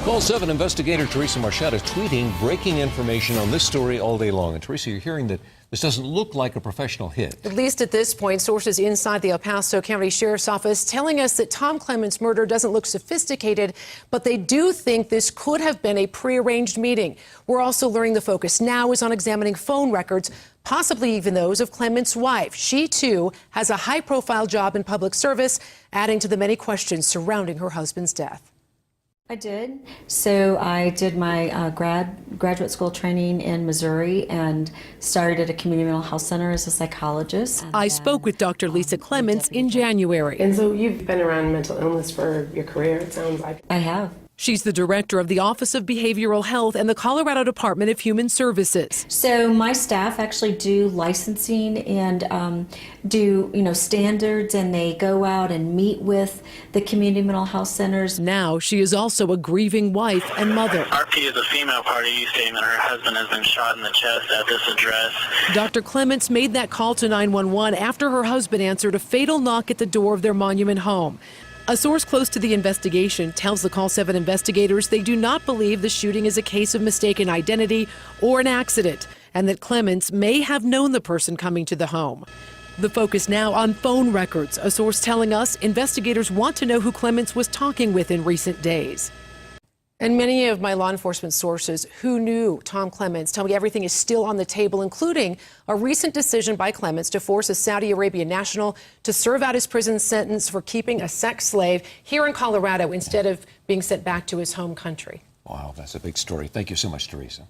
Call 7 investigator Teresa Marchetta is tweeting breaking information on this story all day long. And Teresa, you're hearing that this doesn't look like a professional hit. At least at this point, sources inside the El Paso County Sheriff's Office telling us that Tom Clements' murder doesn't look sophisticated, but they do think this could have been a prearranged meeting. We're also learning the focus now is on examining phone records, possibly even those of Clements' wife. She, too, has a high-profile job in public service, adding to the many questions surrounding her husband's death. I did. So I did my graduate school training in Missouri and started at a community mental health center as a psychologist. I spoke with Dr. Lisa Clements in January. And so you've been around mental illness for your career, it sounds like. I have. She's the director of the Office of Behavioral Health and the Colorado Department of Human Services. So my staff actually do licensing and do, standards, and they go out and meet with the community mental health centers. Now she is also a grieving wife and mother. RP is a female party stating that her husband has been shot in the chest at this address. Dr. Clements made that call to 911 after her husband answered a fatal knock at the door of their Monument home. A source close to the investigation tells the Call 7 investigators they do not believe the shooting is a case of mistaken identity or an accident, and that Clements may have known the person coming to the home. The focus now on phone records, a source telling us investigators want to know who Clements was talking with in recent days. And many of my law enforcement sources who knew Tom Clements tell me everything is still on the table, including a recent decision by Clements to force a Saudi Arabian national to serve out his prison sentence for keeping a sex slave here in Colorado instead of being sent back to his home country. Wow, that's a big story. Thank you so much, Teresa.